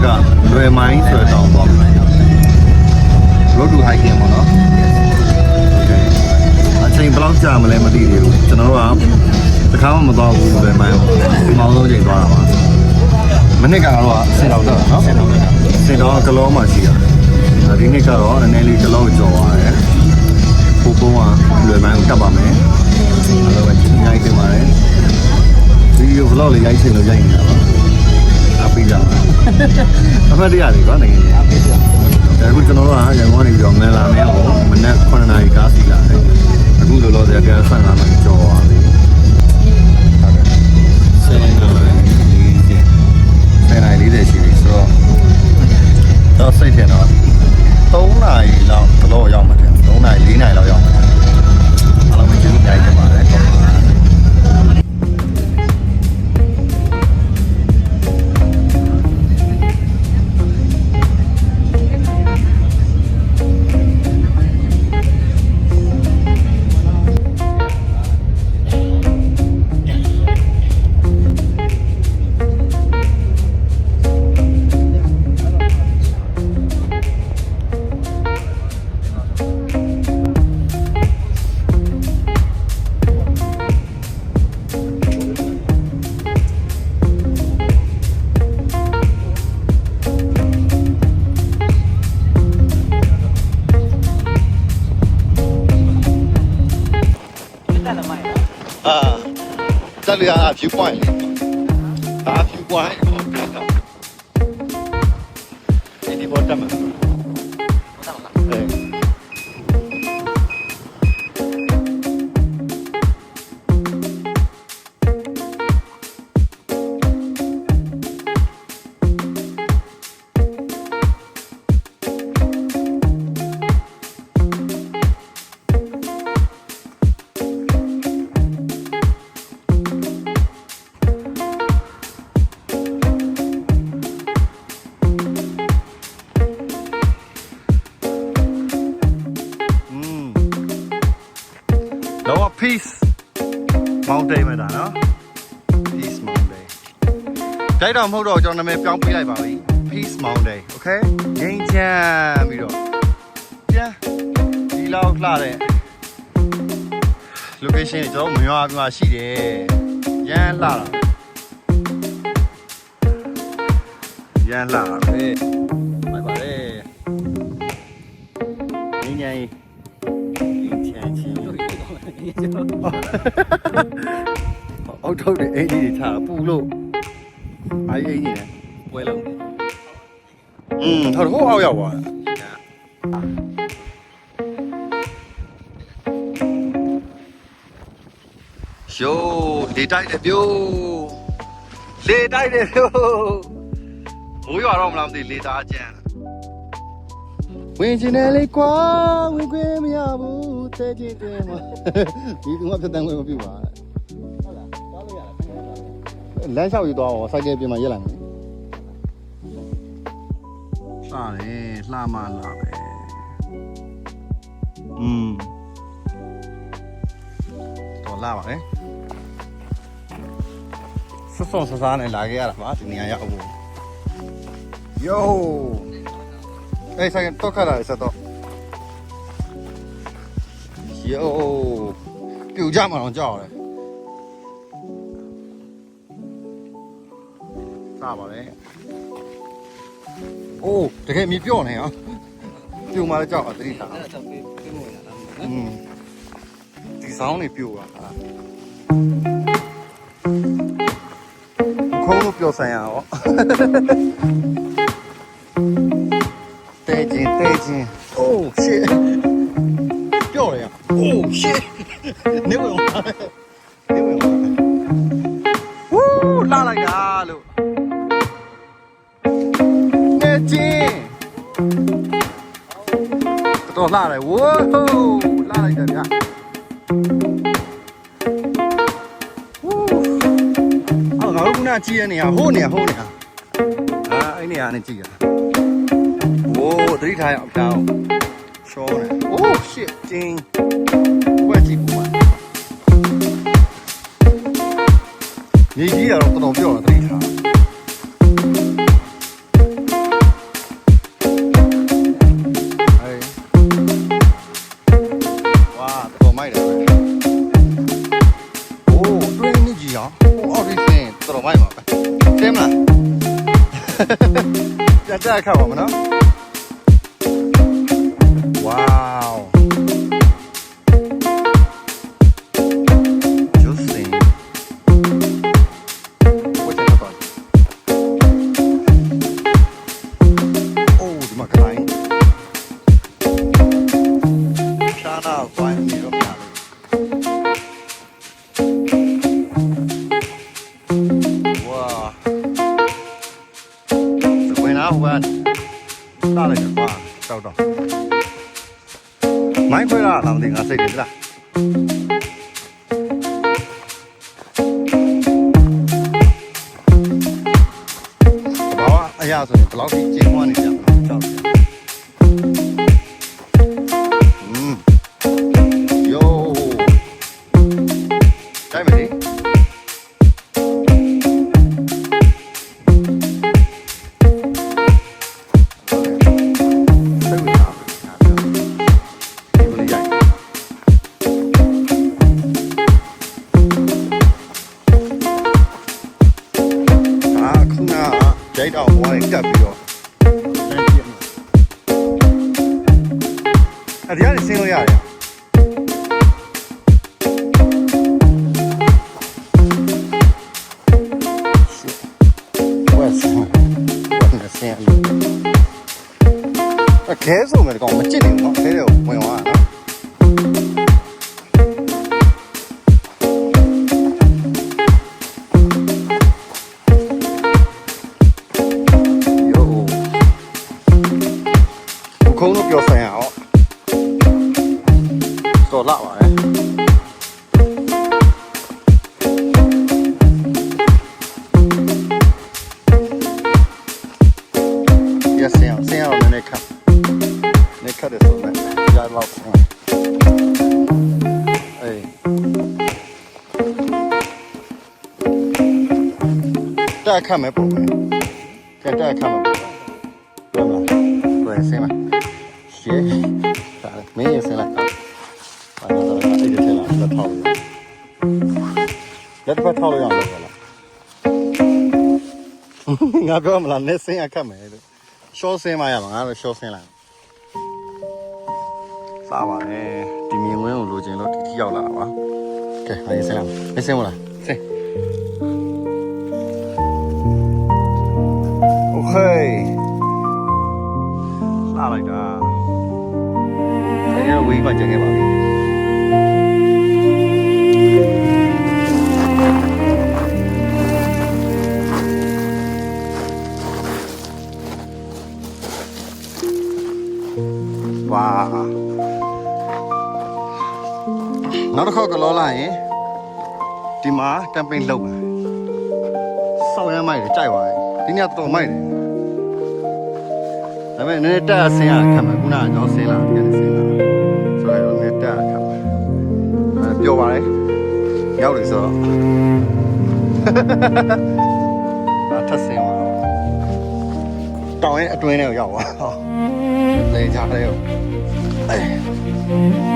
ကလွယ်မိုင်းဆိုတော့ပေါ့ road to hiking ပေါ့နော် okay အချိန်ဘယ်လောက်ကြာမလဲမသိသေးဘူးကျွန်တော်တို့ကတစ်ခါမှမသွားဘူးလွယ်မိုင်းပေါ့ဒီမောင်ဆုံးချိန်သွားတာပါမနစ်ကတော့ဆင်တော်တော့နော်ဆင်တော်ကလောမှရှိတာဒီနေ့ကတော့နည်းနည်းလေးကလောကြော်သွားတယ်ပို့ပုံးကလွယ်မိုင်းကိုတက်ပါမယ်အဲ့တော့ညိုက်တင်ပါတယ်ဗီဒီယို vlog လေးရိုက်ချင်လို့ရိုက်နေတာပါအပိကြပါအမှတ်တရလေးကွာတကယ်ကြီးအခုကျွန်တော်တို့ကရန်ကုန်ကနေပြီးတော့မန်လာမဲကိုမနက်9နာရီကားစီလာတယ်အခုလောလောဆယ်က15မိနစ်ကျော်သွားပြီ10:40ရှိပြီဆိုတော့စိတ်ထင်တော့3နာရီလောက်တော့ရောက်မှာတယ်3နာရီ4နာရီလောက်ရောက်မှာအားလုံးကျေးဇူးတင်ပါတယ်这里啊 view point 啊 view point 这地方这么对တော့ peace mountain မှာဒါနော် peace mountain တိုက်တော့မဟုတ်တော့ကျွန်တော်နာမည်ပြောင်းပေးလိုက်ပါပြီ peace mountain okay ငြိမ်းချမ်းပြီးတော့ပြန်ဒီလောက်လှတဲ့ location ကျွန်တော်မြန်မာပြည်မှာရှိတယ်ရမ်းလှတာရမ်းလှတာပဲဘိုင်ပါတယ်ငြိမ်းချမ်းအောက်ထုတ်တဲ့အိမ်ကြီးတွေထားပူလို့အိမ်ကြီးနဲ့ပွဲလုံးဟုတ်အောက်ရောက်သွားyo လေတိုက်တယ်ပြိုးလေတိုက်တယ်ပြိုးမိုးရွာတော့မလားမသိလေသားကြမ်းဝင်ချင်တယ်လေကွာဝင်ခွင့်မရဘူးတဲကျင်းတဲမှာဒီကမှပြတ်တန်းခွင့်မပြုပါဟုတ်လားသွားလို့ရလားလမ်းလျှောက်ယူသွားအောင်စိုက်ကယ်ပြင်မှာရက်လိုက်မယ်စတယ်လှမလာပဲတော်လာပါလေစွတ်ဆစားနဲ့လာခဲ့ရတာပါဒီနေရာရောက်ဖို့ yo哎，啥个多看了，啥多？哟，表家马上叫嘞，啥吧嘞？哦，这个没表呢啊，表嘛的叫啊，这里啥？第三的表啊，空都表三呀哦。带劲！哦，shit！掉了呀！哦，shit！你不用了，你不用了。呜，拉了呀喽！带劲！这都拉了，哇吼，拉了一个呀！呜，啊，我姑娘记得你啊，好呢，好呢。啊，哎你啊，你记得。โอ้ตรีไทยเอาเจ้าโชว์นะโอ้ชิจริงว่าจีบมานี่ကြီးကတော့တော်တော်ပြောတာတတိထား ခတ်ပါမနော်ဝေါကျုပ်စင်ဝတ်ချက်ပါအိုးဒီမှာခိုင်းရှားနာဝိုင်းပြီးတော့ပြတယ်ဝါစကွင်နာဟိုကတားလိုက်တယ်ကွာတောက်တော့မိုင်းခွဲလာတော့မသိငါစိတ်တယ်လားဘာအရာဆိုရင်ဘယ်လောက်ကြီးကျင်းသွားနေကြလဲကြောက်ယိုတိုင်းမလေးကြိုက်တော့ဘွားလေးတက်ပြီးတော့အဲဒီကနေဆင်းလို့ရတယ်ဝက်ဆန်ဆင်းအခဲဆိုမဲ့ကောင်မကြည့်နေဘူးနော်ခဲတယ်ဝင်သွားတာခုံးလို့ပြောဆိုင်ရအောင်စော်လာပါလေရစင်အောင်ဆင်းအောင်လည်းခတ်တယ်ဆိုတော့ရလောက်ဆင်းအေးတက်ခတ်မယ်ပုံပဲတက်ခတ်မယ်ပုံပဲဘယ်မှာဆင်းမရှေ့ဒါမင်းရစလာတာဘာလို့လဲအဲ့ဒီထဲလာလက်ထောက်လက်ပတ်ထောက်ရအောင်လို့လားငါပြောမလားနေစင်းအခက်မယ်လို့ရှော့စင်းမရမှာငါတော့ရှော့စင်းလာစားပါနဲ့ဒီမြင်ဝင်းကိုလိုချင်လို့ဒီရောက်လာတာပါကဲဟာရေးစင်းလာမစင်းဘူးလားစင်းโอเคလာလိုက်တာအဲ့ဒါဝေးပါကြခဲ့ပါပြီဝါနောက်တစ်ခေါက်ကလောလာရင်ဒီမှာကမ်ပိန်းလုပ်မယ်စောင်းရမိုက်တယ်ကြိုက်ပါရဲ့ဒီညတော်မိုက်တယ်ဒါပေမဲ့နည်းနည်းတက်အဆင်းရခက်မယ်ခုနကကျွန်တော်ဆင်းလာတယ်ဆင်းလာဆိုတော့နည်းတက်ခက်မယ်ပျော်ပါလေရောက်တယ်ဆိုတော့ထပ်ဆင်းပါတောင်ရဲ့အတွင်းထဲကိုရောက်သွားလေချားလေးကိုအေး